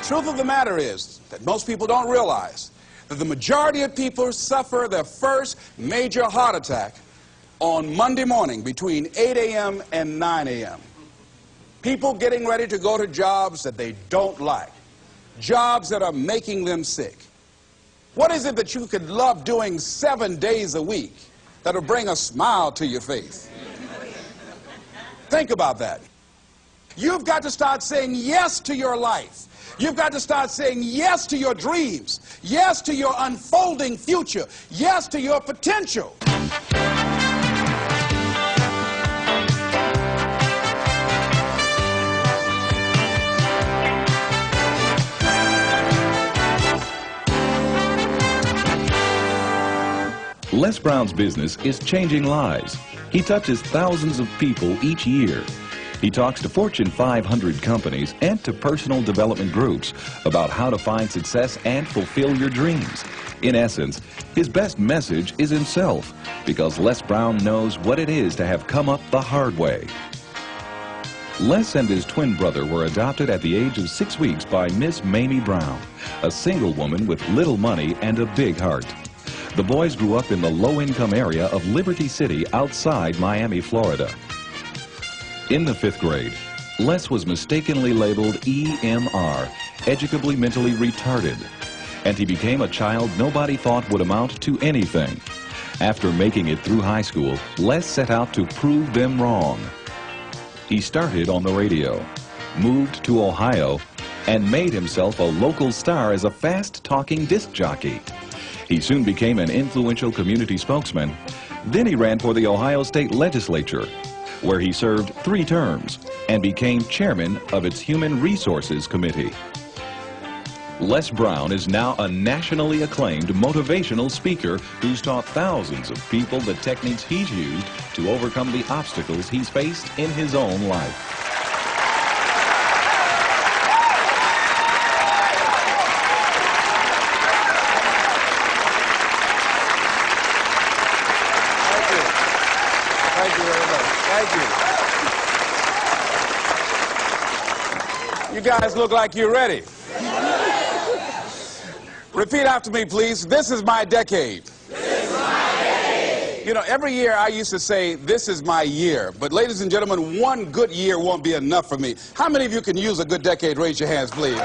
truth of the matter is that most people don't realize that the majority of people suffer their first major heart attack on Monday morning between 8 a.m. and 9 a.m. People getting ready to go to jobs that they don't like, jobs that are making them sick. What is it that you could love doing 7 days a week that'll bring a smile to your face? Think about that. You've got to start saying yes to your life. You've got to start saying yes to your dreams, yes to your unfolding future, yes to your potential. Les Brown's business is changing lives. He touches thousands of people each year. He talks to Fortune 500 companies and to personal development groups about how to find success and fulfill your dreams. In essence, his best message is himself, because Les Brown knows what it is to have come up the hard way. Les and his twin brother were adopted at the age of 6 weeks by Miss Mamie Brown, a single woman with little money and a big heart. The boys grew up in the low-income area of Liberty City outside Miami, Florida. In the 5th grade, Les was mistakenly labeled EMR, educably mentally retarded, and he became a child nobody thought would amount to anything. After making it through high school, Les set out to prove them wrong. He started on the radio, moved to Ohio, and made himself a local star as a fast-talking disc jockey. He soon became an influential community spokesman. Then he ran for the Ohio State Legislature, where he served 3 terms and became chairman of its Human Resources Committee. Les Brown is now a nationally acclaimed motivational speaker who's taught thousands of people the techniques he's used to overcome the obstacles he's faced in his own life. Thank you very much. Thank you. You guys look like you're ready. Repeat after me, please. This is my decade. This is my decade. You know, every year I used to say, this is my year. But ladies and gentlemen, one good year won't be enough for me. How many of you can use a good decade? Raise your hands, please.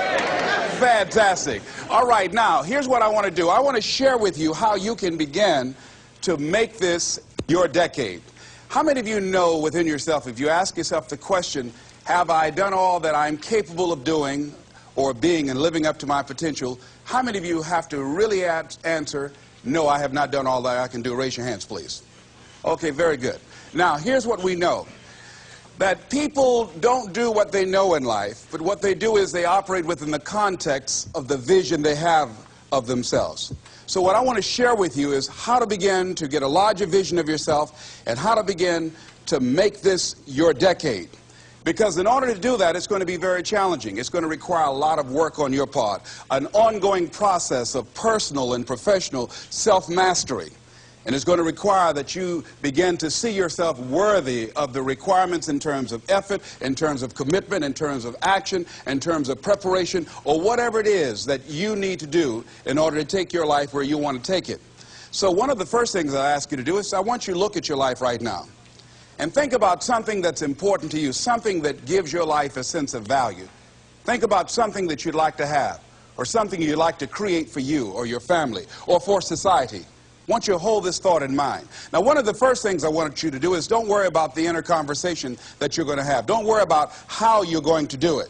Fantastic. All right, now, here's what I want to do. I want to share with you how you can begin to make this your decade. How many of you know within yourself, if you ask yourself the question, have I done all that I'm capable of doing or being and living up to my potential, how many of you have to really answer, no, I have not done all that I can do? Raise your hands, please. Okay, very good. Now, here's what we know. That people don't do what they know in life, but what they do is they operate within the context of the vision they have of themselves. So what I want to share with you is how to begin to get a larger vision of yourself and how to begin to make this your decade. Because in order to do that, it's going to be very challenging. It's going to require a lot of work on your part, an ongoing process of personal and professional self-mastery. And it's going to require that you begin to see yourself worthy of the requirements in terms of effort, in terms of commitment, in terms of action, in terms of preparation, or whatever it is that you need to do in order to take your life where you want to take it. So one of the first things I ask you to do is I want you to look at your life right now and think about something that's important to you, something that gives your life a sense of value. Think about something that you'd like to have, or something you'd like to create for you or your family or for society. I want you to hold this thought in mind. Now, one of the first things I want you to do is don't worry about the inner conversation that you're going to have. Don't worry about how you're going to do it.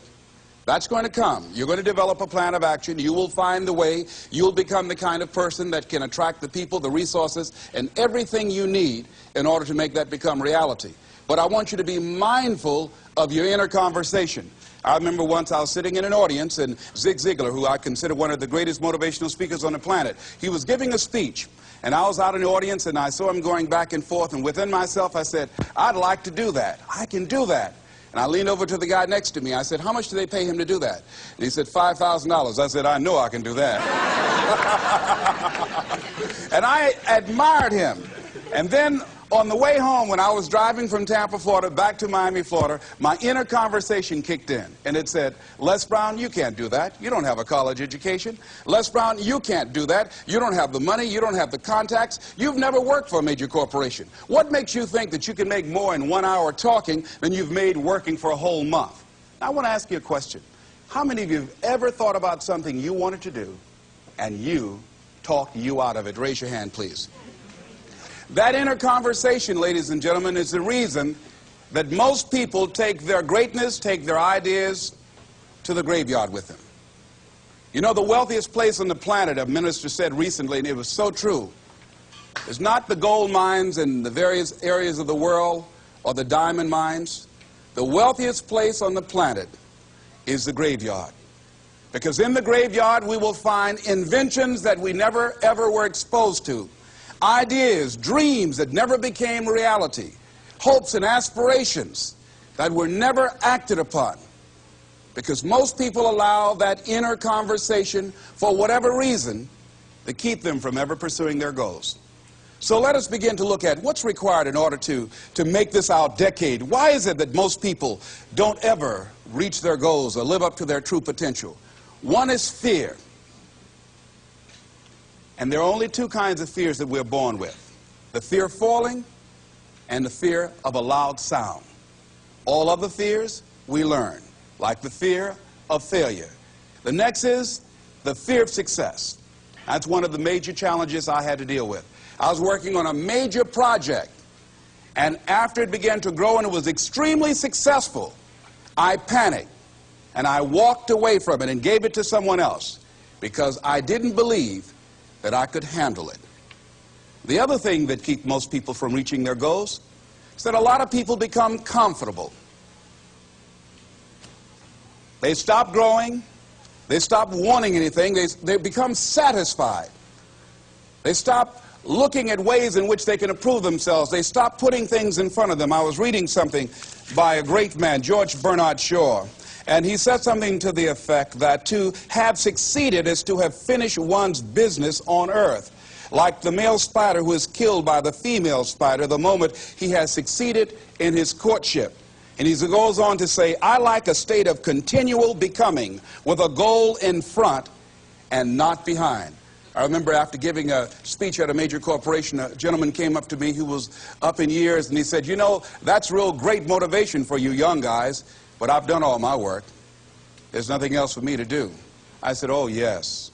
That's going to come. You're going to develop a plan of action. You will find the way. You'll become the kind of person that can attract the people, the resources, and everything you need in order to make that become reality. But I want you to be mindful of your inner conversation. I remember once I was sitting in an audience, and Zig Ziglar, who I consider one of the greatest motivational speakers on the planet, he was giving a speech. And I was out in the audience, and I saw him going back and forth, and within myself I said, I'd like to do that. I can do that. And I leaned over to the guy next to me. I said, how much do they pay him to do that? And he said, $5,000. I said, I know I can do that. And I admired him. And then On the way home, when I was driving from Tampa, Florida, back to Miami, Florida, my inner conversation kicked in, and it said, Les Brown, you can't do that. You don't have a college education. Les Brown, you can't do that. You don't have the money. You don't have the contacts. You've never worked for a major corporation. What makes you think that you can make more in 1 hour talking than you've made working for a whole month? Now, I want to ask you a question. How many of you have ever thought about something you wanted to do, and you talked you out of it? Raise your hand, please. That inner conversation, ladies and gentlemen, is the reason that most people take their greatness, take their ideas to the graveyard with them. You know, the wealthiest place on the planet, a minister said recently, and it was so true, is not the gold mines in the various areas of the world or the diamond mines. The wealthiest place on the planet is the graveyard. Because in the graveyard we will find inventions that we never ever were exposed to. Ideas, dreams that never became reality, hopes and aspirations that were never acted upon. Because most people allow that inner conversation, for whatever reason, to keep them from ever pursuing their goals. So let us begin to look at what's required in order to make this our decade. Why is it that most people don't ever reach their goals or live up to their true potential? One is fear. And there are only two kinds of fears that we're born with: the fear of falling and the fear of a loud sound. All other fears we learn, like the fear of failure. The next is the fear of success. That's one of the major challenges I had to deal with. I was working on a major project, and after it began to grow and it was extremely successful, I panicked and I walked away from it and gave it to someone else because I didn't believe that I could handle it. The other thing that keeps most people from reaching their goals is that a lot of people become comfortable. They stop growing. They stop wanting anything. They become satisfied. They stop looking at ways in which they can improve themselves. They stop putting things in front of them. I was reading something by a great man, George Bernard Shaw, and he said something to the effect that to have succeeded is to have finished one's business on earth. Like the male spider who is killed by the female spider the moment he has succeeded in his courtship. And he goes on to say, I like a state of continual becoming with a goal in front and not behind. I remember after giving a speech at a major corporation, a gentleman came up to me who was up in years, and he said, you know, that's real great motivation for you young guys, but I've done all my work. There's nothing else for me to do. I said, oh, yes.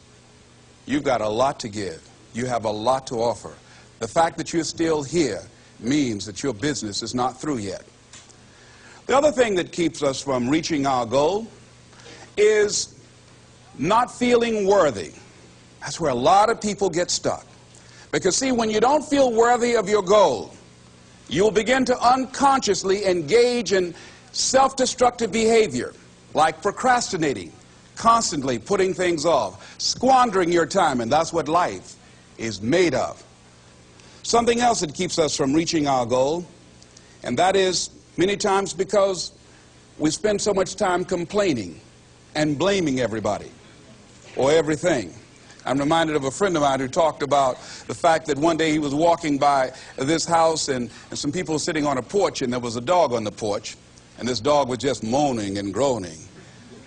You've got a lot to give. You have a lot to offer. The fact that you're still here means that your business is not through yet. The other thing that keeps us from reaching our goal is not feeling worthy. That's where a lot of people get stuck. Because, see, when you don't feel worthy of your goal, you'll begin to unconsciously engage in self-destructive behavior, like procrastinating, constantly putting things off, squandering your time, and that's what life is made of. Something else that keeps us from reaching our goal, and that is many times because we spend so much time complaining and blaming everybody or everything. I'm reminded of a friend of mine who talked about the fact that one day he was walking by this house and some people were sitting on a porch, and there was a dog on the porch, and this dog was just moaning and groaning.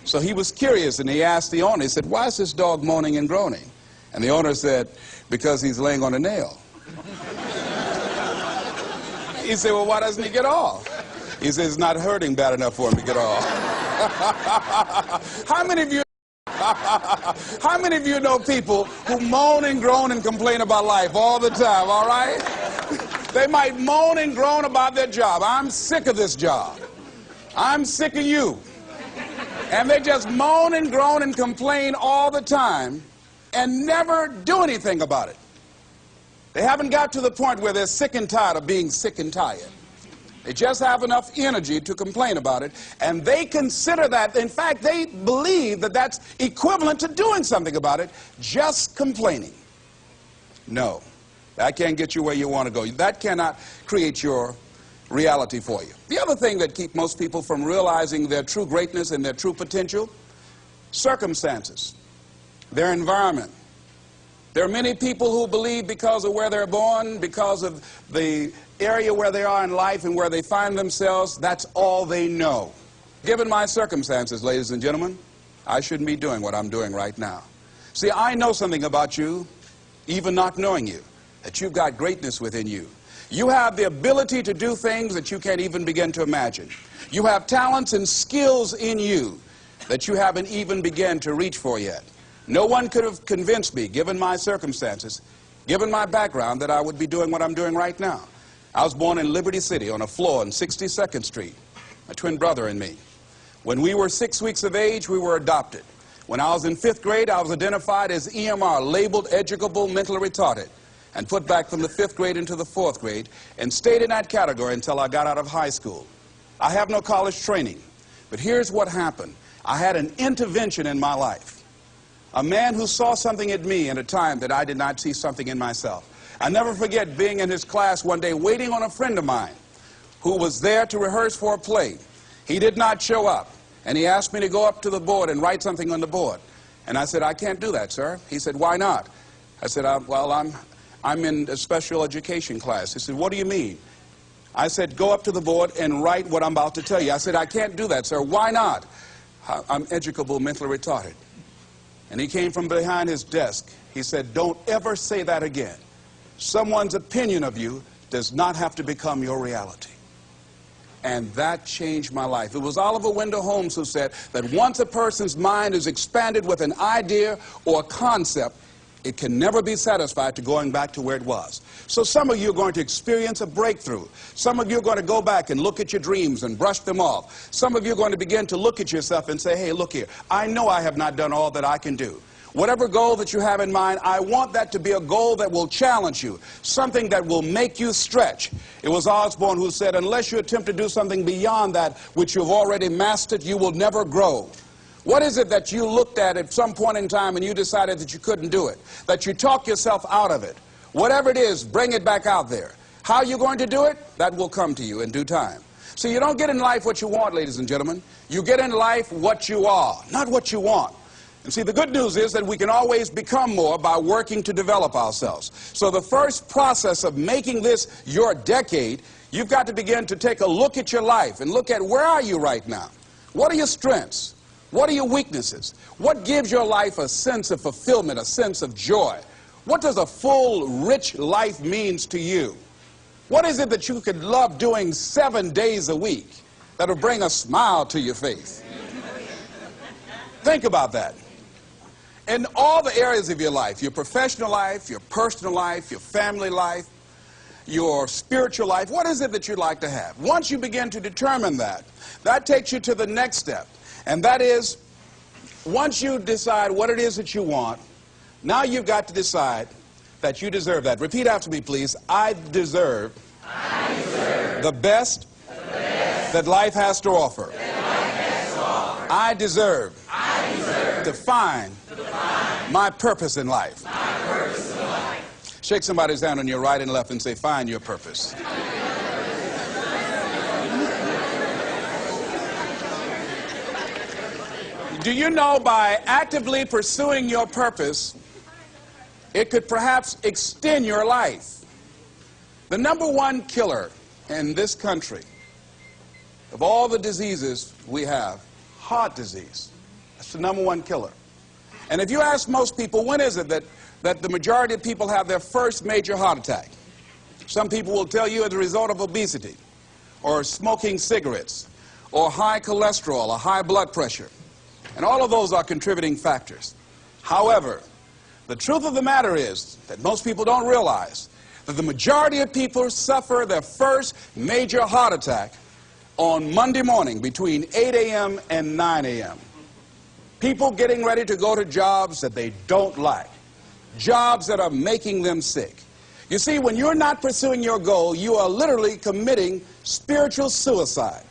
So he was curious, and he asked the owner, he said, why is this dog moaning and groaning? And the owner said, because he's laying on a nail. He said, well, why doesn't he get off? He said, it's not hurting bad enough for him to get off. How many of you know people who moan and groan and complain about life all the time, all right? They might moan and groan about their job. I'm sick of this job. I'm sick of you. And they just moan and groan and complain all the time and never do anything about it. They haven't got to the point where they're sick and tired of being sick and tired. They just have enough energy to complain about it, and they consider that, in fact, they believe that that's equivalent to doing something about it, just complaining. No, that can't get you where you want to go. That cannot create your reality for you. The other thing that keeps most people from realizing their true greatness and their true potential, circumstances, their environment, There are many people who believe because of where they're born, because of the area where they are in life and where they find themselves, that's all they know. Given my circumstances, ladies and gentlemen, I shouldn't be doing what I'm doing right now. See, I know something about you, even not knowing you, that you've got greatness within you. You have the ability to do things that you can't even begin to imagine. You have talents and skills in you that you haven't even begun to reach for yet. No one could have convinced me, given my circumstances, given my background, that I would be doing what I'm doing right now. I was born in Liberty City on a floor on 62nd Street, my twin brother and me. When we were 6 weeks of age, we were adopted. When I was in 5th grade, I was identified as EMR, labeled educable mentally retarded, and put back from the 5th grade into the 4th grade, and stayed in that category until I got out of high school. I have no college training, but here's what happened. I had an intervention in my life. A man who saw something in me at a time that I did not see something in myself. I never forget being in his class one day waiting on a friend of mine who was there to rehearse for a play. He did not show up, and he asked me to go up to the board and write something on the board. And I said, "I can't do that, sir." He said, "Why not?" I said, "Well, I'm in a special education class." He said, "What do you mean?" I said, "Go up to the board and write what I'm about to tell you." I said, "I can't do that, sir." "Why not?" "I'm educable mentally retarded." And he came from behind his desk. He said, "Don't ever say that again. Someone's opinion of you does not have to become your reality." And that changed my life. It was Oliver Wendell Holmes who said that once a person's mind is expanded with an idea or a concept, it can never be satisfied to going back to where it was. So some of you are going to experience a breakthrough. Some of you are going to go back and look at your dreams and brush them off. Some of you are going to begin to look at yourself and say, "Hey, look here, I know I have not done all that I can do." Whatever goal that you have in mind, I want that to be a goal that will challenge you, something that will make you stretch. It was Osborne who said, unless you attempt to do something beyond that which you've already mastered, you will never grow. What is it that you looked at some point in time and you decided that you couldn't do it, that you talked yourself out of it? Whatever it is, bring it back out there. How you're going to do it, that will come to you in due time. So you don't get in life what you want, ladies and gentlemen. You get in life what you are, not what you want. And see, the good news is that we can always become more by working to develop ourselves. So the first process of making this your decade, you've got to begin to take a look at your life and look at where are you right now? What are your strengths? What are your weaknesses? What gives your life a sense of fulfillment, a sense of joy? What does a full, rich life means to you? What is it that you could love doing 7 days a week that'll bring a smile to your face? Think about that. In all the areas of your life, your professional life, your personal life, your family life, your spiritual life, what is it that you'd like to have? Once you begin to determine that, that takes you to the next step. And that is, once you decide what it is that you want, now you've got to decide that you deserve that. Repeat after me, please. I deserve the best that life has to offer. I deserve to find my purpose in life. Shake somebody's hand on your right and left and say, find your purpose. Do you know by actively pursuing your purpose, it could perhaps extend your life? The #1 killer in this country of all the diseases we have, heart disease. That's the #1 killer. And if you ask most people, when is it that the majority of people have their first major heart attack? Some people will tell you as a result of obesity, or smoking cigarettes, or high cholesterol, or high blood pressure. And all of those are contributing factors. However, the truth of the matter is that most people don't realize that the majority of people suffer their first major heart attack on Monday morning between 8 a.m. and 9 a.m. People getting ready to go to jobs that they don't like, jobs that are making them sick. You see, when you're not pursuing your goal, you are literally committing spiritual suicide.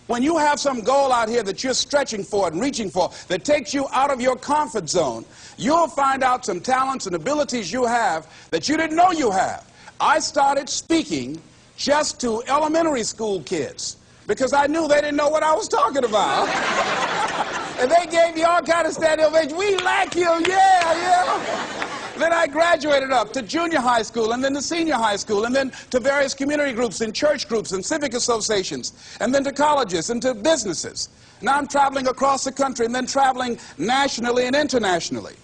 When you have some goal out here that you're stretching for and reaching for that takes you out of your comfort zone, you'll find out some talents and abilities you have that you didn't know you have. I started speaking just to elementary school kids because I knew they didn't know what I was talking about. And they gave me all kind of standing ovation. We like you, yeah. Then I graduated up to junior high school, and then to senior high school, and then to various community groups and church groups and civic associations, and then to colleges and to businesses. Now I'm traveling across the country and then traveling nationally and internationally.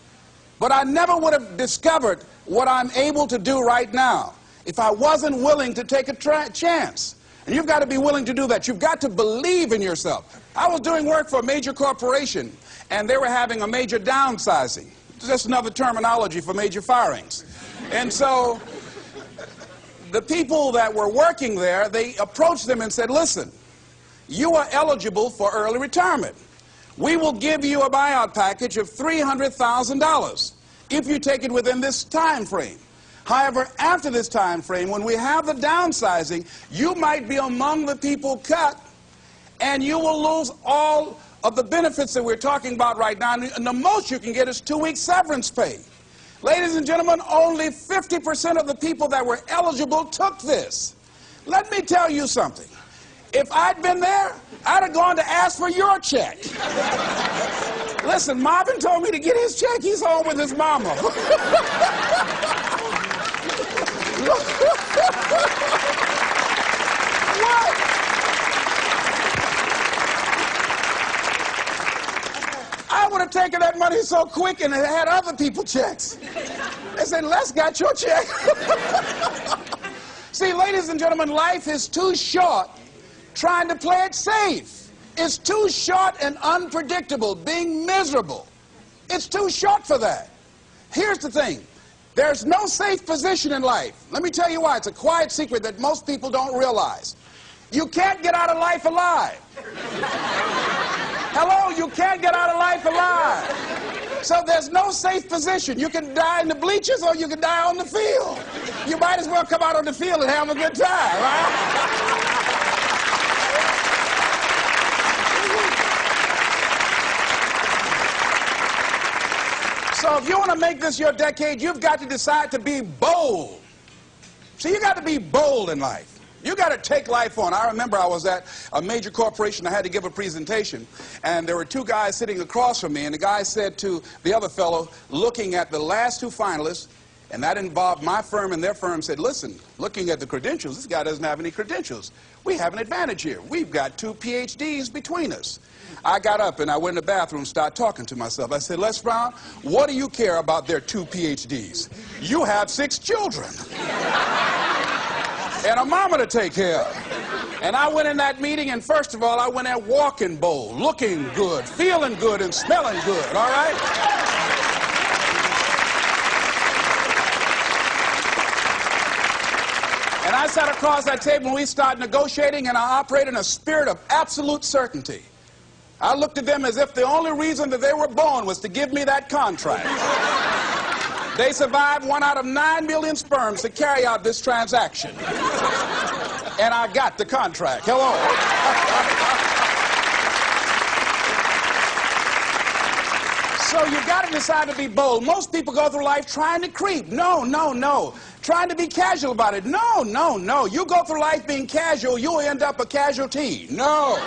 But I never would have discovered what I'm able to do right now if I wasn't willing to take a chance. And you've got to be willing to do that. You've got to believe in yourself. I was doing work for a major corporation, and they were having a major downsizing. It's just another terminology for major firings. And so the people that were working there, they approached them and said, listen, you are eligible for early retirement. We will give you a buyout package of $300,000 if you take it within this time frame. However, after this time frame, when we have the downsizing, you might be among the people cut, and you will lose all of the benefits that we're talking about right now, and the most you can get is 2 weeks severance pay. Ladies and gentlemen, only 50% of the people that were eligible took this. Let me tell you something. If I'd been there, I'd have gone to ask for your check. Listen, Marvin told me to get his check. He's home with his mama. What? I would have taken that money so quick and had other people checks. They said, Les got your check. See, ladies and gentlemen, life is too short trying to play it safe. It's too short and unpredictable, being miserable. It's too short for that. Here's the thing. There's no safe position in life. Let me tell you why. It's a quiet secret that most people don't realize. You can't get out of life alive. Hello, you can't get out of life alive. So there's no safe position. You can die in the bleachers or you can die on the field. You might as well come out on the field and have a good time, right? So if you want to make this your decade, you've got to decide to be bold. See, you got to be bold in life. You got to take life on. I remember I was at a major corporation. I had to give a presentation, and there were two guys sitting across from me, and the guy said to the other fellow, looking at the last two finalists, and that involved my firm and their firm, said, listen, looking at the credentials, this guy doesn't have any credentials. We have an advantage here. We've got 2 PhDs between us. I got up and I went in the bathroom and started talking to myself. I said, Les Brown, what do you care about their 2 PhDs? You have 6 children. And a mama to take care of. And I went in that meeting, and first of all, I went there walking bold, looking good, feeling good, and smelling good, all right? And I sat across that table, and we started negotiating, and I operated in a spirit of absolute certainty. I looked at them as if the only reason that they were born was to give me that contract. They survived 1 out of 9 million sperms to carry out this transaction. And I got the contract. Hello. So you got to decide to be bold. Most people go through life trying to creep. No, no, no. Trying to be casual about it. No, no, no. You go through life being casual, you'll end up a casualty. No.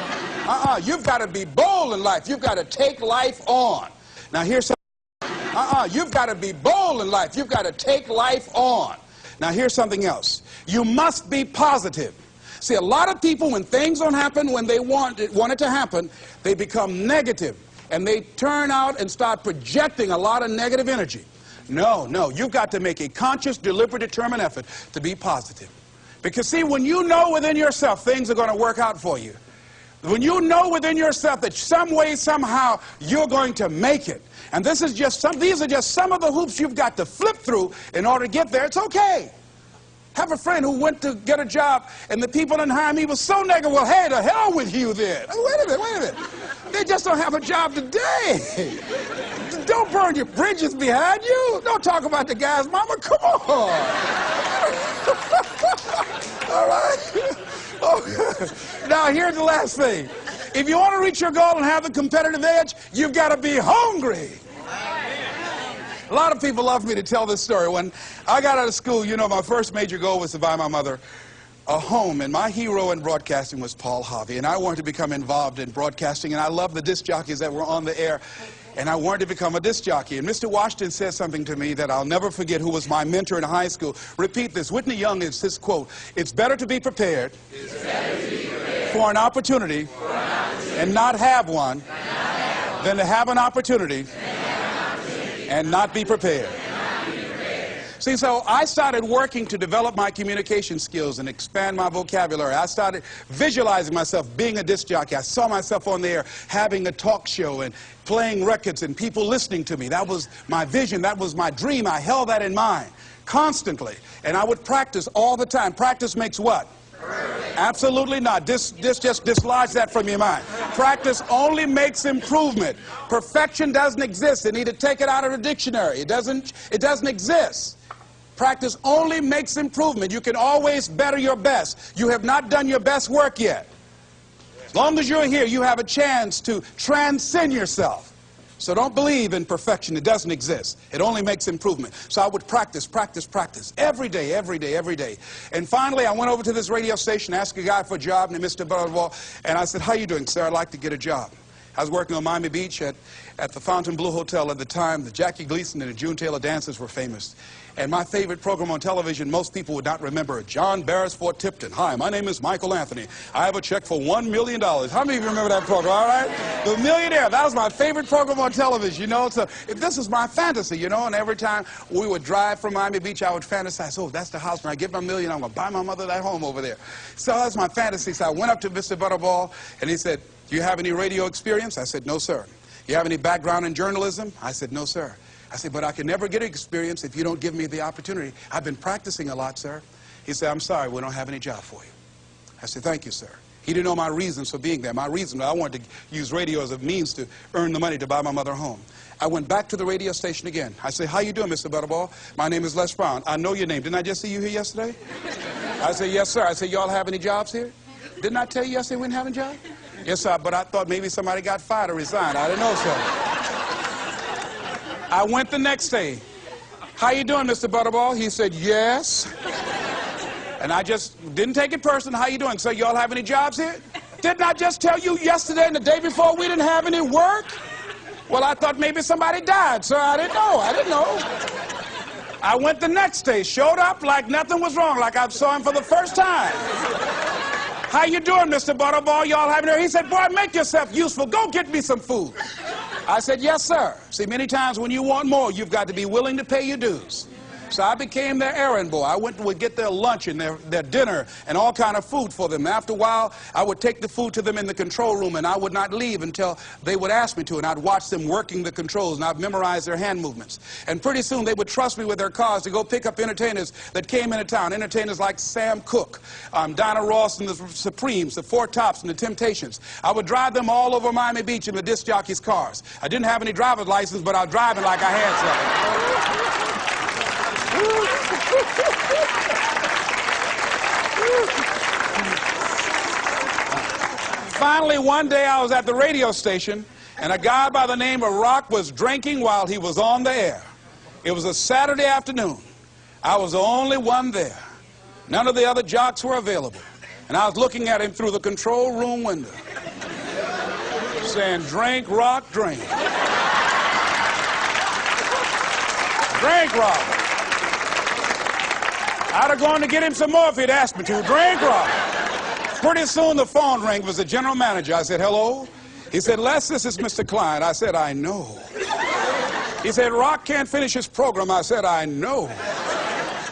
You've got to be bold in life. You've got to take life on. Now here's something. You've got to be bold in life. You've got to take life on. Now here's something else. You must be positive. See, a lot of people, when things don't happen when they want it to happen, they become negative. And they turn out and start projecting a lot of negative energy. No, no. You've got to make a conscious, deliberate, determined effort to be positive. Because, see, when you know within yourself things are going to work out for you, when you know within yourself that some way, somehow, you're going to make it, and these are just some of the hoops you've got to flip through in order to get there, it's okay. Have a friend who went to get a job, and the people didn't hire him. He was so negative. Well, hey, to hell with you then. Wait a minute. They just don't have a job today. Don't burn your bridges behind you. Don't talk about the guy's mama. Come on. All right? Oh. Now, here's the last thing. If you want to reach your goal and have the competitive edge, you've got to be hungry. A lot of people love me to tell this story. When I got out of school, you know, my first major goal was to buy my mother a home, and my hero in broadcasting was Paul Harvey, and I wanted to become involved in broadcasting, and I loved the disc jockeys that were on the air. And I wanted to become a disc jockey. And Mr. Washington said something to me that I'll never forget, who was my mentor in high school. Repeat this. Whitney Young is his quote. It's better to be prepared, for an opportunity, and not have one, than to have an opportunity and not be prepared. See, so I started working to develop my communication skills and expand my vocabulary. I started visualizing myself being a disc jockey. I saw myself on there having a talk show and playing records and people listening to me. That was my vision. That was my dream. I held that in mind constantly. And I would practice all the time. Practice makes what? Absolutely not. Just dislodge that from your mind. Practice only makes improvement. Perfection doesn't exist. They need to take it out of the dictionary. It doesn't exist. Practice only makes improvement. You can always better your best. You have not done your best work yet. As long as you're here, you have a chance to transcend yourself. So don't believe in perfection. It doesn't exist. It only makes improvement. So I would practice every day, every day, every day. And finally, I went over to this radio station, asked a guy for a job named Mr. Butterwall, and I said, how you doing, sir? I'd like to get a job. I was working on Miami Beach at the Fontainebleau Hotel at the time. The Jackie Gleason and the June Taylor dances were famous. And my favorite program on television, most people would not remember it, John Beresford Tipton. Hi, my name is Michael Anthony. I have a check for $1 million. How many of you remember that program, all right? The Millionaire, that was my favorite program on television, you know. So this is my fantasy, you know, and every time we would drive from Miami Beach, I would fantasize, oh, that's the house. When I get my $1 million, I'm going to buy my mother that home over there. So that's my fantasy. So I went up to Mr. Butterball, and he said, do you have any radio experience? I said, no, sir. You have any background in journalism? I said, no, sir. I said, but I can never get experience if you don't give me the opportunity. I've been practicing a lot, sir. He said, I'm sorry, we don't have any job for you. I said, thank you, sir. He didn't know my reasons for being there. My reason, I wanted to use radio as a means to earn the money to buy my mother a home. I went back to the radio station again. I said, how you doing, Mr. Butterball? My name is Les Brown. I know your name. Didn't I just see you here yesterday? I said, yes, sir. I said, y'all have any jobs here? Didn't I tell you yesterday we didn't have any jobs? Yes, sir, but I thought maybe somebody got fired or resigned. I didn't know, sir. I went the next day. How you doing, Mr. Butterball? He said, yes. And I just didn't take it personal. How you doing? So y'all have any jobs here? Didn't I just tell you yesterday and the day before we didn't have any work? Well, I thought maybe somebody died, sir. I didn't know. I went the next day, showed up like nothing was wrong, like I saw him for the first time. How you doing, Mr. Butterball? Y'all having here? He said, boy, make yourself useful. Go get me some food. I said, yes, sir. See, many times when you want more, you've got to be willing to pay your dues. So I became their errand boy. I would get their lunch and their dinner and all kind of food for them. After a while, I would take the food to them in the control room, and I would not leave until they would ask me to, and I'd watch them working the controls, and I'd memorize their hand movements. And pretty soon, they would trust me with their cars to go pick up entertainers that came into town, entertainers like Sam Cooke, Donna Ross and the Supremes, the Four Tops and the Temptations. I would drive them all over Miami Beach in the disc jockeys' cars. I didn't have any driver's license, but I was driving like I had something. Finally, one day I was at the radio station, and a guy by the name of Rock was drinking while he was on the air. It was a Saturday afternoon. I was the only one there. None of the other jocks were available. And I was looking at him through the control room window, saying, drink, Rock, drink. Drink, Rock. I'd have gone to get him some more if he'd asked me to. Drink, Rock. Pretty soon the phone rang. It was the general manager. I said, hello? He said, Les, this is Mr. Klein. I said, I know. He said, Rock can't finish his program. I said, I know.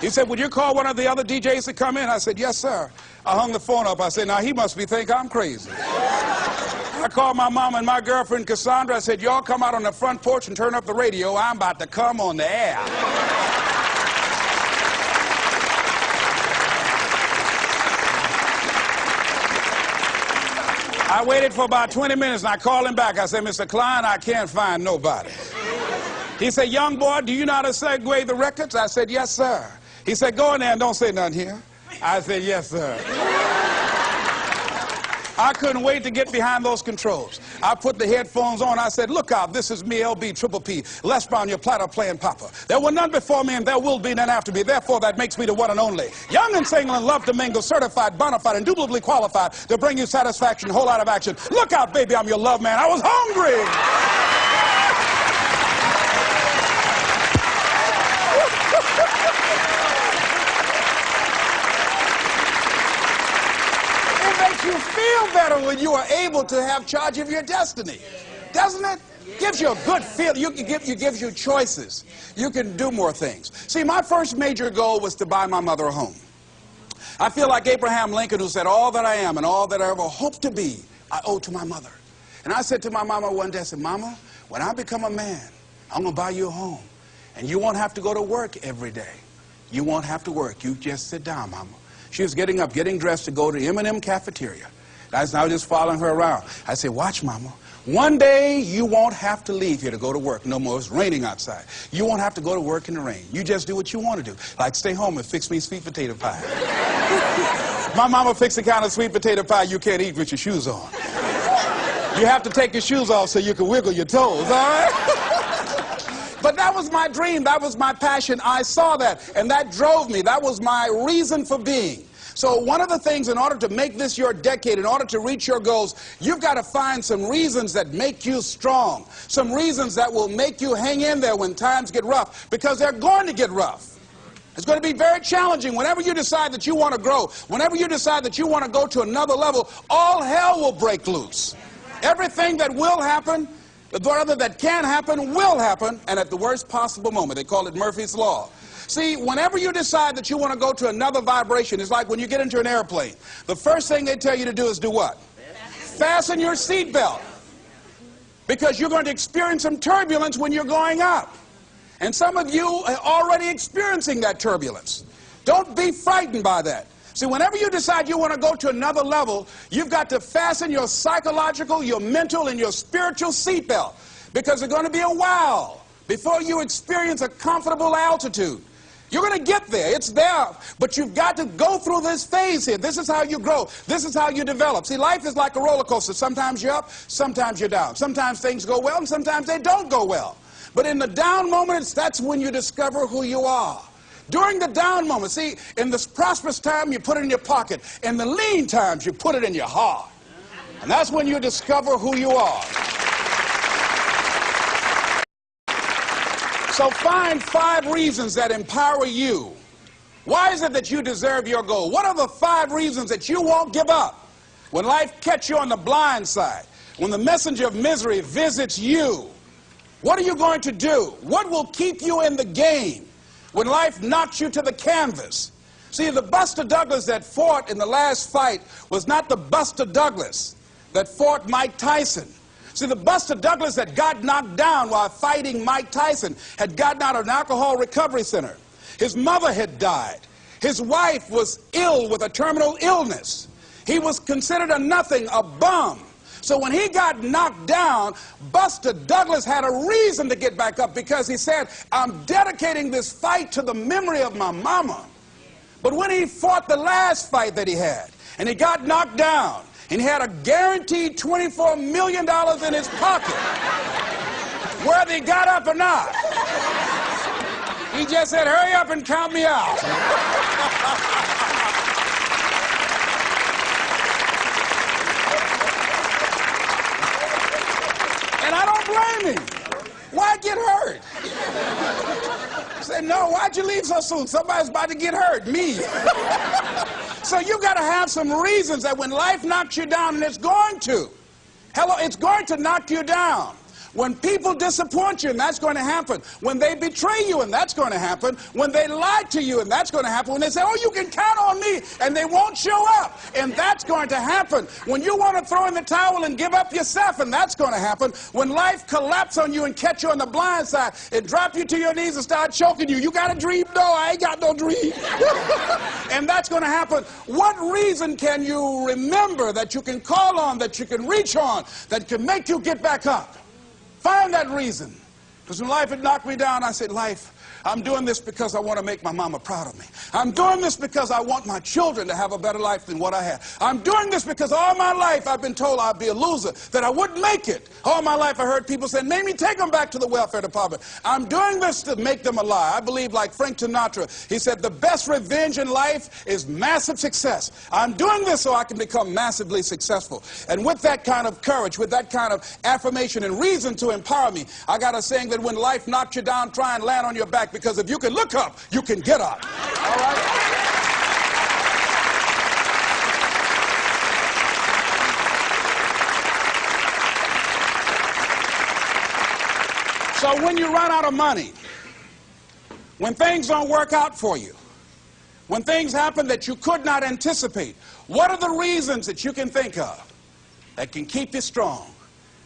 He said, would you call one of the other DJs to come in? I said, yes, sir. I hung the phone up. I said, now he must think I'm crazy. I called my mom and my girlfriend, Cassandra. I said, y'all come out on the front porch and turn up the radio. I'm about to come on the air. I waited for about 20 minutes, and I called him back. I said, Mr. Klein, I can't find nobody. He said, young boy, do you know how to segue the records? I said, yes, sir. He said, go in there and don't say nothing here. I said, yes, sir. I couldn't wait to get behind those controls. I put the headphones on. I said, look out, this is me, LB, Triple P, Les Brown, your platter playing papa. There were none before me, and there will be none after me. Therefore, that makes me the one and only. Young and single and love to mingle, certified, bona fide, indubitably qualified to bring you satisfaction, whole lot of action. Look out, baby, I'm your love man. I was hungry. You feel better when you are able to have charge of your destiny, doesn't it? Gives you a good feeling. It gives you choices. You can do more things. See, my first major goal was to buy my mother a home. I feel like Abraham Lincoln, who said, all that I am and all that I ever hope to be, I owe to my mother. And I said to my mama one day, I said, Mama, when I become a man, I'm going to buy you a home. And you won't have to go to work every day. You won't have to work. You just sit down, Mama. She was getting up, getting dressed to go to M&M cafeteria. I was just following her around. I said, watch, Mama. One day you won't have to leave here to go to work no more. It's raining outside. You won't have to go to work in the rain. You just do what you want to do. Like stay home and fix me sweet potato pie. My mama fixed the kind of sweet potato pie you can't eat with your shoes on. You have to take your shoes off so you can wiggle your toes, all right? But that was my dream. That was my passion. I saw that, and that drove me. That was my reason for being. So one of the things, in order to make this your decade, in order to reach your goals, you've got to find some reasons that make you strong, some reasons that will make you hang in there when times get rough, because they're going to get rough. It's going to be very challenging. Whenever you decide that you want to grow, whenever you decide that you want to go to another level, all hell will break loose. Everything that will happen, rather that can happen, will happen, and at the worst possible moment. They call it Murphy's Law. See, whenever you decide that you want to go to another vibration, it's like when you get into an airplane. The first thing they tell you to do is do what? Fasten your seatbelt. Because you're going to experience some turbulence when you're going up. And some of you are already experiencing that turbulence. Don't be frightened by that. See, whenever you decide you want to go to another level, you've got to fasten your psychological, your mental, and your spiritual seatbelt. Because it's going to be a while before you experience a comfortable altitude. You're going to get there. It's there. But you've got to go through this phase here. This is how you grow. This is how you develop. See, life is like a roller coaster. Sometimes you're up, sometimes you're down. Sometimes things go well, and sometimes they don't go well. But in the down moments, that's when you discover who you are. During the down moments, see, in this prosperous time, you put it in your pocket. In the lean times, you put it in your heart. And that's when you discover who you are. So find 5 reasons that empower you. Why is it that you deserve your goal? What are the 5 reasons that you won't give up when life catches you on the blind side? When the messenger of misery visits you, what are you going to do? What will keep you in the game when life knocks you to the canvas? See, the Buster Douglas that fought in the last fight was not the Buster Douglas that fought Mike Tyson. See, the Buster Douglas that got knocked down while fighting Mike Tyson had gotten out of an alcohol recovery center. His mother had died. His wife was ill with a terminal illness. He was considered a nothing, a bum. So when he got knocked down, Buster Douglas had a reason to get back up, because he said, I'm dedicating this fight to the memory of my mama. But when he fought the last fight that he had, and he got knocked down, and he had a guaranteed $24 million in his pocket, whether he got up or not, he just said, hurry up and count me out. And I don't blame him. Why get hurt? He said, no, why'd you leave so soon? Somebody's about to get hurt, me. So you've got to have some reasons that when life knocks you down, and it's going to. Hello, it's going to knock you down. When people disappoint you, and that's going to happen. When they betray you, and that's going to happen. When they lie to you, and that's going to happen. When they say, oh, you can count on me, and they won't show up, and that's going to happen. When you want to throw in the towel and give up yourself, and that's going to happen. When life collapses on you and catch you on the blind side, it drop you to your knees and start choking you. You got a dream? No, I ain't got no dream. And that's going to happen. What reason can you remember that you can call on, that you can reach on, that can make you get back up? Find that reason. Because when life had knocked me down, I said, life, I'm doing this because I want to make my mama proud of me. I'm doing this because I want my children to have a better life than what I had. I'm doing this because all my life I've been told I'd be a loser, that I wouldn't make it. All my life I heard people say, make me take them back to the welfare department. I'm doing this to make them a lie. I believe, like Frank Sinatra, he said, the best revenge in life is massive success. I'm doing this so I can become massively successful. And with that kind of courage, with that kind of affirmation and reason to empower me, I got a saying that when life knocks you down, try and land on your back, because if you can look up, you can get up. All right? So when you run out of money, when things don't work out for you, when things happen that you could not anticipate, what are the reasons that you can think of that can keep you strong,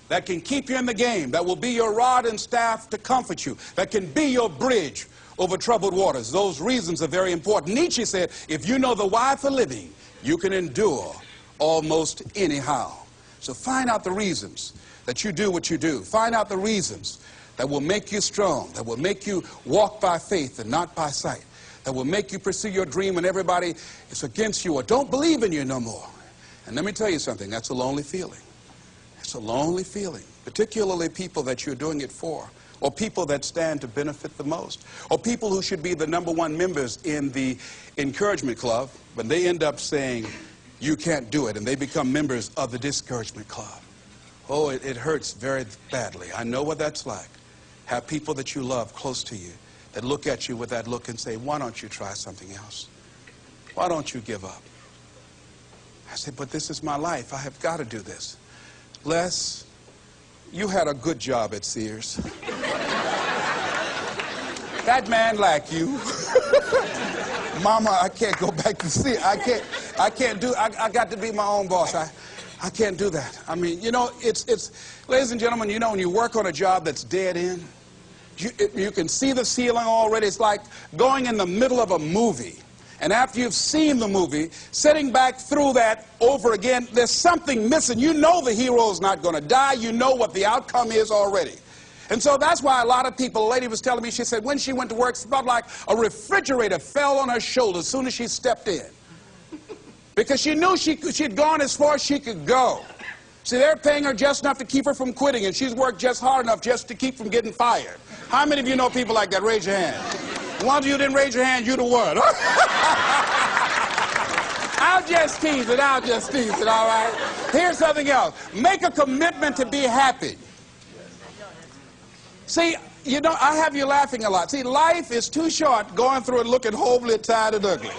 that can keep you in the game, that will be your rod and staff to comfort you, that can be your bridge over troubled waters? Those reasons are very important. Nietzsche said, if you know the why for living, you can endure almost anyhow. So find out the reasons that you do what you do. Find out the reasons that will make you strong, that will make you walk by faith and not by sight, that will make you pursue your dream when everybody is against you or don't believe in you no more. And let me tell you something, that's a lonely feeling. It's a lonely feeling, particularly people that you're doing it for, or people that stand to benefit the most, or people who should be the #1 members in the encouragement club, but they end up saying, you can't do it, and they become members of the discouragement club. Oh, it hurts very badly. I know what that's like. Have people that you love close to you that look at you with that look and say, why don't you try something else? Why don't you give up? I said, but this is my life. I have got to do this. Les, you had a good job at Sears. That man like you. Mama, I can't go back to Sears. I got to be my own boss. I can't do that. I mean, you know, ladies and gentlemen, you know, when you work on a job that's dead end, you can see the ceiling already. It's like going in the middle of a movie. And after you've seen the movie, sitting back through that over again, there's something missing. You know the hero's not going to die. You know what the outcome is already. And so that's why a lot of people, a lady was telling me, she said when she went to work, it felt like a refrigerator fell on her shoulder as soon as she stepped in. Because she knew she'd gone as far as she could go. See, they're paying her just enough to keep her from quitting, and she's worked just hard enough just to keep from getting fired. How many of you know people like that? Raise your hand. The ones of you didn't raise your hand, you the one. I'll just tease it, all right? Here's something else. Make a commitment to be happy. See, you know, I have you laughing a lot. See, life is too short going through it looking homely, tired, and ugly.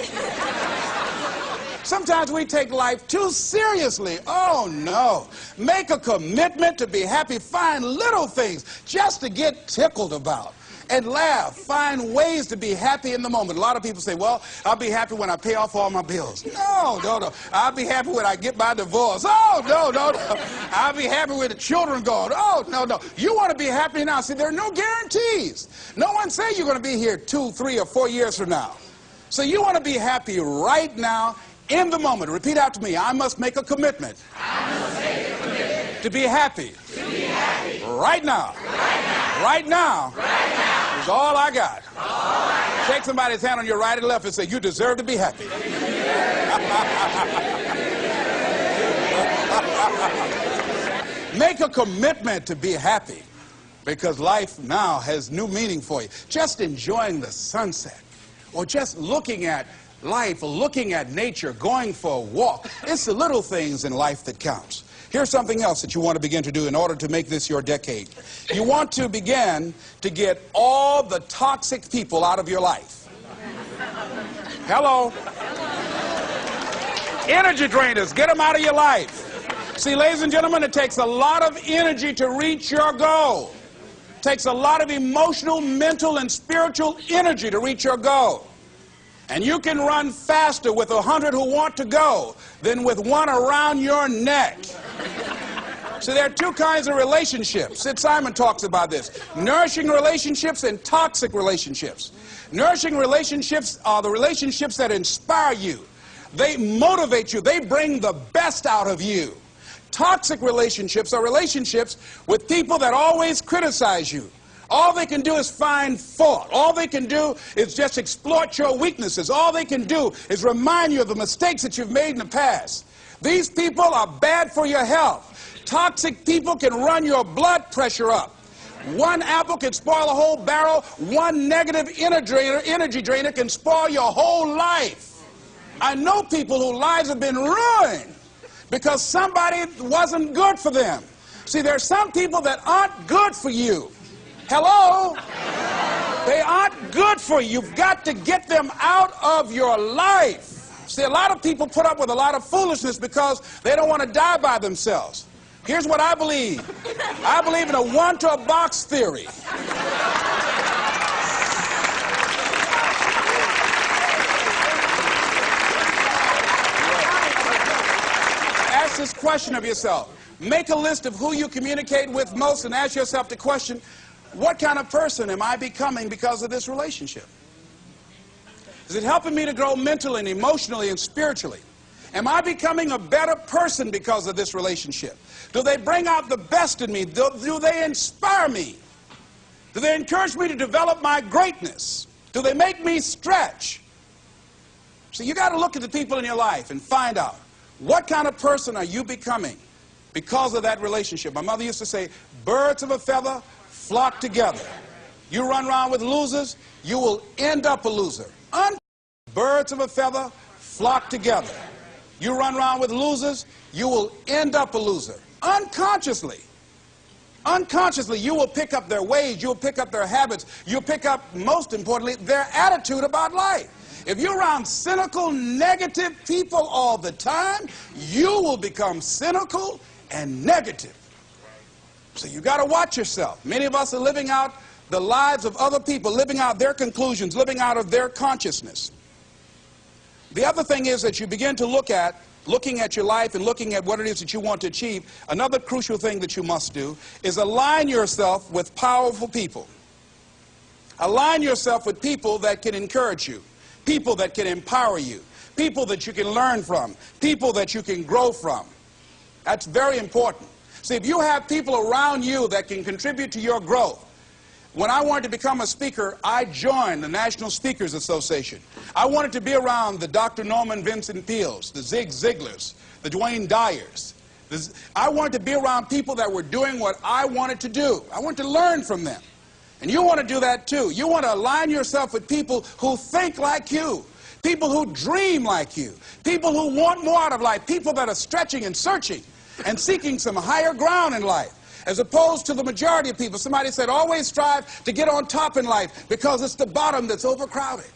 Sometimes we take life too seriously. Oh, no. Make a commitment to be happy. Find little things just to get tickled about. And laugh. Find ways to be happy in the moment. A lot of people say, well, I'll be happy when I pay off all my bills. No, no, no. I'll be happy when I get my divorce. Oh, no, no, no. I'll be happy with the children gone. Oh, no, no. You want to be happy now. See, there are no guarantees. No one says you're going to be here 2, 3, or 4 years from now. So you want to be happy right now, in the moment. Repeat after me. I must make a commitment. I must make a commitment. To be happy. To be happy. Right now. Right now. Right now. Right now. Is all I got. All I got. Shake somebody's hand on your right and left and say, you deserve to be happy. Make a commitment to be happy, because life now has new meaning for you. Just enjoying the sunset, or just looking at life, looking at nature, going for a walk. It's the little things in life that counts. Here's something else that you want to begin to do in order to make this your decade. You want to begin to get all the toxic people out of your life. Hello. Energy drainers, get them out of your life. See, ladies and gentlemen, it takes a lot of energy to reach your goal. It takes a lot of emotional, mental, and spiritual energy to reach your goal. And you can run faster with 100 who want to go than with one around your neck. So there are two kinds of relationships. Sid Simon talks about this. Nourishing relationships and toxic relationships. Nourishing relationships are the relationships that inspire you. They motivate you. They bring the best out of you. Toxic relationships are relationships with people that always criticize you. All they can do is find fault. All they can do is just exploit your weaknesses. All they can do is remind you of the mistakes that you've made in the past. These people are bad for your health. Toxic people can run your blood pressure up. One apple can spoil a whole barrel. One negative energy drainer can spoil your whole life. I know people whose lives have been ruined because somebody wasn't good for them. See, there are some people that aren't good for you. Hello? They aren't good for you. You've got to get them out of your life. See, a lot of people put up with a lot of foolishness because they don't want to die by themselves. Here's what I believe. I believe in a one-to-a-box theory. ask this question of yourself. Make a list of who you communicate with most and ask yourself the question, what kind of person am I becoming because of this relationship? Is it helping me to grow mentally and emotionally and spiritually? Am I becoming a better person because of this relationship? Do they bring out the best in me? Do they inspire me? Do they encourage me to develop my greatness? Do they make me stretch? So you got to look at the people in your life and find out, what kind of person are you becoming because of that relationship? My mother used to say, birds of a feather flock together. You run around with losers, you will end up a loser. Birds of a feather flock together. You run around with losers, you will end up a loser. Unconsciously, you will pick up their ways, you'll pick up their habits, you'll pick up, most importantly, their attitude about life. If you're around cynical, negative people all the time, you will become cynical and negative. So you got to watch yourself. Many of us are living out the lives of other people, living out their conclusions, living out of their consciousness. The other thing is that you begin to looking at your life and looking at what it is that you want to achieve. Another crucial thing that you must do is align yourself with powerful people. Align yourself with people that can encourage you, people that can empower you, people that you can learn from, people that you can grow from. That's very important. See, if you have people around you that can contribute to your growth. When I wanted to become a speaker, I joined the National Speakers Association. I wanted to be around the Dr. Norman Vincent Peales, the Zig Ziglars, the Dwayne Dyers. I wanted to be around people that were doing what I wanted to do. I wanted to learn from them. And you want to do that too. You want to align yourself with people who think like you, people who dream like you, people who want more out of life, people that are stretching and searching and seeking some higher ground in life. As opposed to the majority of people. Somebody said, always strive to get on top in life because it's the bottom that's overcrowded.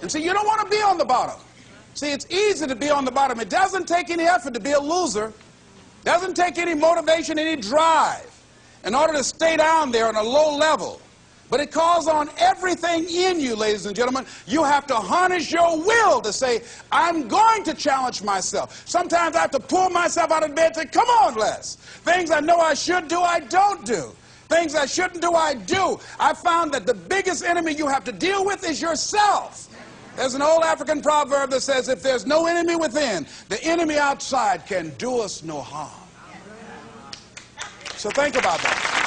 And so you don't want to be on the bottom. See, it's easy to be on the bottom. It doesn't take any effort to be a loser. It doesn't take any motivation, any drive in order to stay down there on a low level. But it calls on everything in you, ladies and gentlemen. You have to harness your will to say, I'm going to challenge myself. Sometimes I have to pull myself out of bed and say, come on, Les. Things I know I should do, I don't do. Things I shouldn't do, I do. I found that the biggest enemy you have to deal with is yourself. There's an old African proverb that says, if there's no enemy within, the enemy outside can do us no harm. So think about that.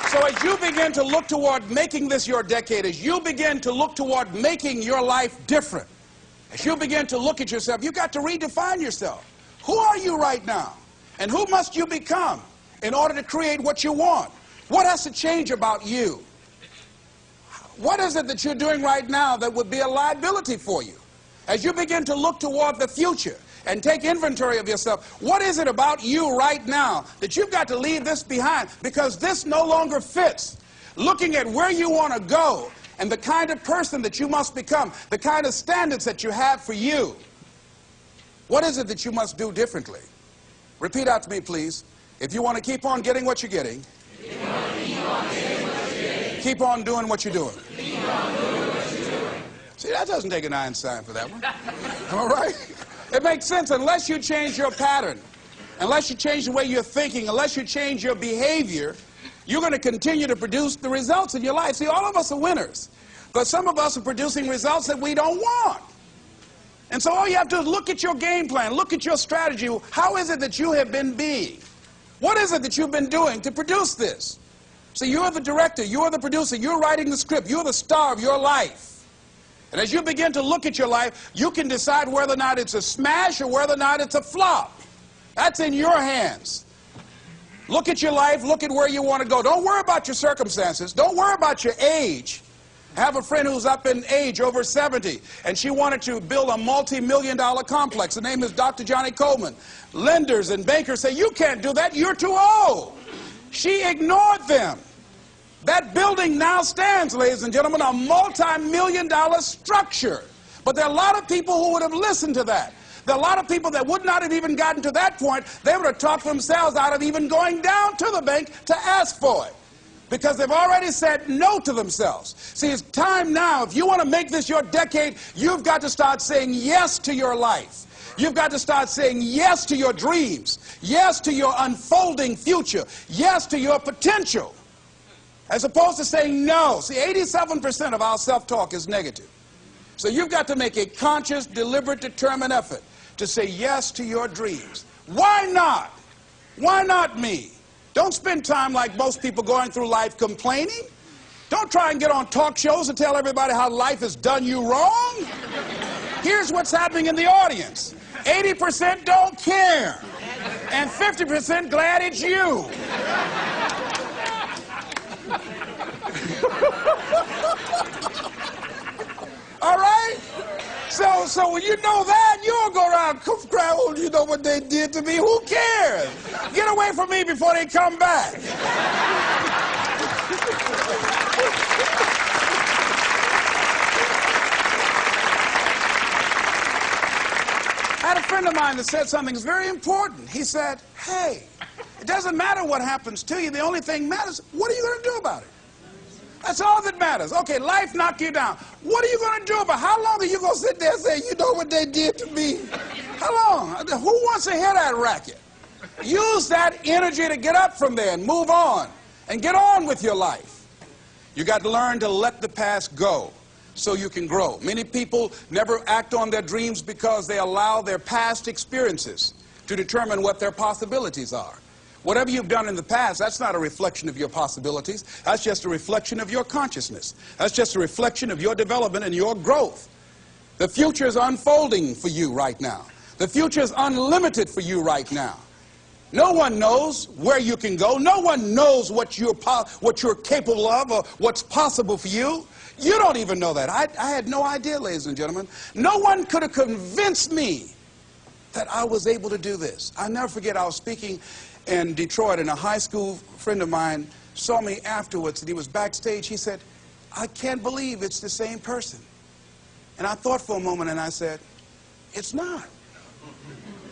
So as you begin to look toward making this your decade, as you begin to look toward making your life different, as you begin to look at yourself, you've got to redefine yourself. Who are you right now? And who must you become in order to create what you want? What has to change about you? What is it that you're doing right now that would be a liability for you? As you begin to look toward the future and take inventory of yourself, what is it about you right now that you've got to leave this behind because this no longer fits? Looking at where you want to go and the kind of person that you must become, the kind of standards that you have for you. What is it that you must do differently? Repeat out to me, please. If you want to keep on getting what you're getting, keep on doing what you're doing. See, that doesn't take an Einstein for that one. All right? It makes sense unless you change your pattern, unless you change the way you're thinking, unless you change your behavior, you're going to continue to produce the results in your life. See, all of us are winners, but some of us are producing results that we don't want. And so all you have to do is look at your game plan, look at your strategy. How is it that you have been being? What is it that you've been doing to produce this? So you're the director, you're the producer, you're writing the script, you're the star of your life. And as you begin to look at your life, you can decide whether or not it's a smash or whether or not it's a flop. That's in your hands. Look at your life, look at where you want to go. Don't worry about your circumstances. Don't worry about your age. I have a friend who's up in age, over 70, and she wanted to build a multi-million-dollar complex. The name is Dr. Johnny Coleman. Lenders and bankers say, you can't do that, you're too old. She ignored them. That building now stands, ladies and gentlemen, a multi-million-dollar structure. But there are a lot of people who would have listened to that. There are a lot of people that would not have even gotten to that point. They would have talked themselves out of even going down to the bank to ask for it. because they've already said no to themselves. See, it's time now. If you want to make this your decade, you've got to start saying yes to your life. You've got to start saying yes to your dreams, yes to your unfolding future, yes to your potential, as opposed to saying no. See, 87% of our self-talk is negative. So you've got to make a conscious, deliberate, determined effort to say yes to your dreams. Why not? Why not me? Don't spend time like most people going through life complaining. Don't try and get on talk shows and tell everybody how life has done you wrong. Here's what's happening in the audience. 80% don't care, and 50% glad it's you. All right? So when you know that, you don't go around cry, oh, you know what they did to me? Who cares? Get away from me before they come back. I had a friend of mine that said something that's very important. He said, hey, it doesn't matter what happens to you. The only thing matters, what are you going to do about it? That's all that matters. Okay, life knocked you down. What are you going to do about it? How long are you going to sit there and say, you know what they did to me? How long? Who wants to hear that racket? Use that energy to get up from there and move on and get on with your life. You got to learn to let the past go so you can grow. Many people never act on their dreams because they allow their past experiences to determine what their possibilities are. Whatever you've done in the past, that's not a reflection of your possibilities. That's just a reflection of your consciousness. That's just a reflection of your development and your growth. The future is unfolding for you right now. The future is unlimited for you right now. No one knows where you can go. No one knows what you're capable of or what's possible for you. You don't even know that. I had no idea, ladies and gentlemen. No one could have convinced me that I was able to do this. I'll never forget, I was speaking in Detroit, and a high school friend of mine saw me afterwards, and he was backstage. He said, I can't believe it's the same person. And I thought for a moment, and I said, it's not.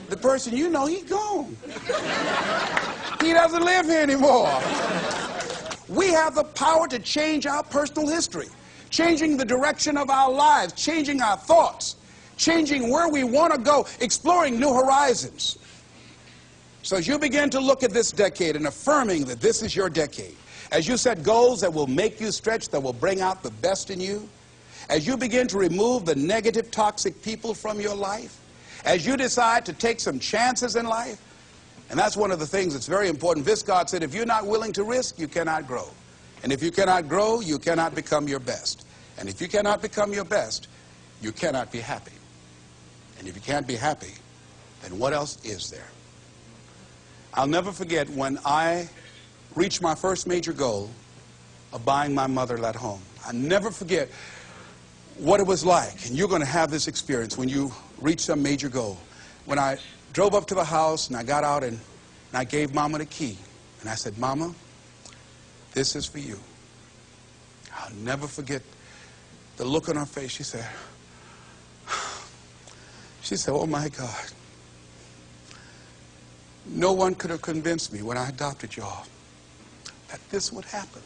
The person you know, he's gone. He doesn't live here anymore. We have the power to change our personal history, changing the direction of our lives, changing our thoughts, changing where we want to go, exploring new horizons. So as you begin to look at this decade and affirming that this is your decade, as you set goals that will make you stretch, that will bring out the best in you, as you begin to remove the negative, toxic people from your life, as you decide to take some chances in life, and that's one of the things that's very important. Viscard said, if you're not willing to risk, you cannot grow. And if you cannot grow, you cannot become your best. And if you cannot become your best, you cannot be happy. And if you can't be happy, then what else is there? I'll never forget when I reached my first major goal of buying my mother that home. I'll never forget what it was like, and you're going to have this experience when you reach some major goal. When I drove up to the house and I got out and I gave Mama the key, and I said, Mama, this is for you. I'll never forget the look on her face. She said, oh my God. No one could have convinced me when I adopted y'all that this would happen.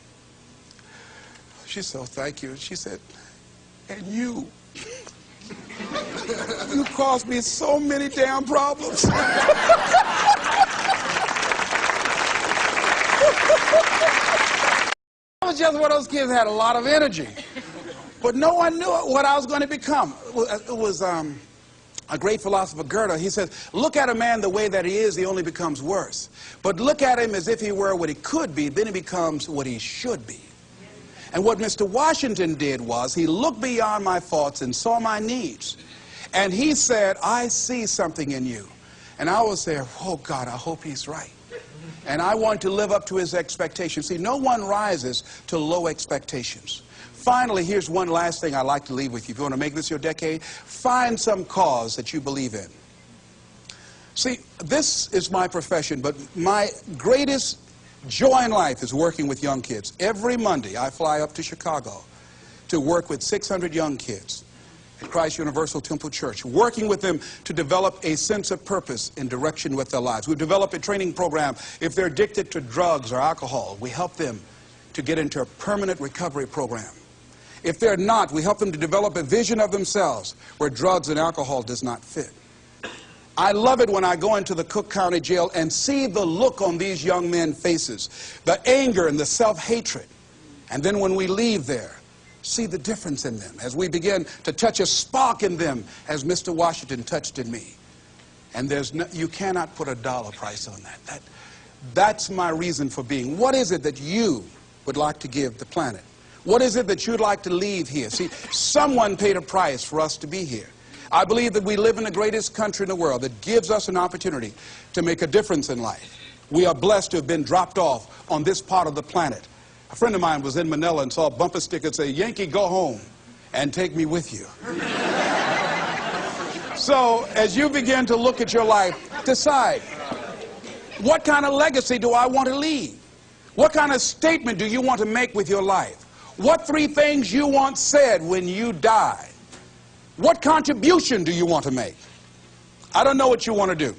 She said, oh, thank you. She said, and you caused me so many damn problems. I was just one of those kids that had a lot of energy, but no one knew what I was going to become. It was a great philosopher, Goethe. He says, look at a man the way that he is, he only becomes worse. But look at him as if he were what he could be, then he becomes what he should be. And what Mr. Washington did was he looked beyond my faults and saw my needs. And he said, I see something in you. And I was there, oh God, I hope he's right. And I want to live up to his expectations. See, no one rises to low expectations. Finally, here's one last thing I'd like to leave with you. If you want to make this your decade, find some cause that you believe in. See, this is my profession, but my greatest joy in life is working with young kids. Every Monday, I fly up to Chicago to work with 600 young kids at Christ Universal Temple Church, working with them to develop a sense of purpose and direction with their lives. We've developed a training program. If they're addicted to drugs or alcohol, we help them to get into a permanent recovery program. If they're not, we help them to develop a vision of themselves where drugs and alcohol does not fit. I love it when I go into the Cook County Jail and see the look on these young men's faces, the anger and the self-hatred. And then when we leave there, see the difference in them as we begin to touch a spark in them as Mr. Washington touched in me. And you cannot put a dollar price on that. That's my reason for being. What is it that you would like to give the planet? What is it that you'd like to leave here? See, someone paid a price for us to be here. I believe that we live in the greatest country in the world that gives us an opportunity to make a difference in life. We are blessed to have been dropped off on this part of the planet. A friend of mine was in Manila and saw a bumper sticker say, "Yankee, go home and take me with you." So as you begin to look at your life, decide, what kind of legacy do I want to leave? What kind of statement do you want to make with your life? What 3 things you want said when you die? What contribution do you want to make? I don't know what you want to do.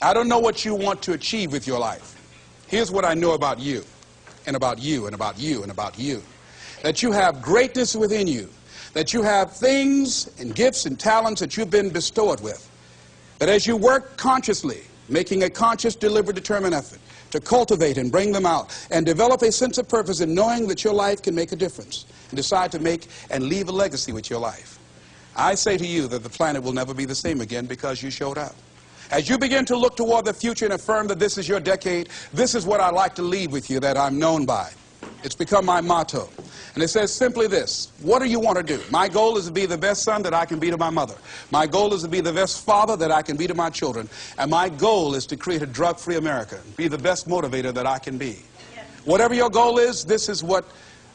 I don't know what you want to achieve with your life. Here's what I know about you, and about you, and about you, and about you. That you have greatness within you. That you have things and gifts and talents that you've been bestowed with. That as you work consciously, making a conscious, deliberate, determined effort to cultivate and bring them out and develop a sense of purpose in knowing that your life can make a difference and decide to make and leave a legacy with your life. I say to you that the planet will never be the same again because you showed up. As you begin to look toward the future and affirm that this is your decade, this is what I like to leave with you that I'm known by. It's become my motto. And it says simply this: what do you want to do? My goal is to be the best son that I can be to my mother. My goal is to be the best father that I can be to my children. And my goal is to create a drug-free America, be the best motivator that I can be. Yes. Whatever your goal is, this is what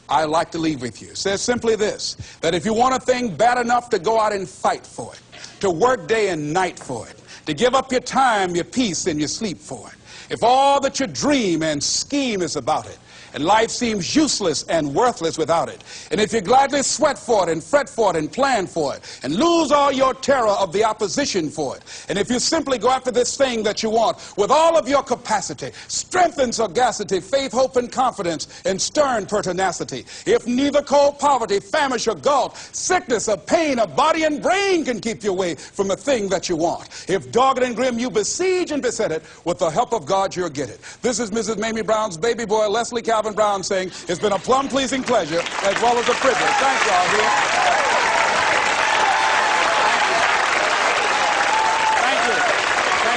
I like to leave with you. It says simply this, that if you want a thing bad enough to go out and fight for it, to work day and night for it, to give up your time, your peace, and your sleep for it, if all that you dream and scheme is about it, and life seems useless and worthless without it, and if you gladly sweat for it and fret for it and plan for it and lose all your terror of the opposition for it, and if you simply go after this thing that you want with all of your capacity, strength and sagacity, faith, hope, and confidence, and stern pertinacity, if neither cold poverty, famish, or gulf, sickness, or pain of body and brain can keep you away from the thing that you want, if dogged and grim you besiege and beset it, with the help of God you'll get it. This is Mrs. Mamie Brown's baby boy, Leslie Calvin Brown, saying it's been a plum-pleasing pleasure as well as a privilege. Thank you all, dear.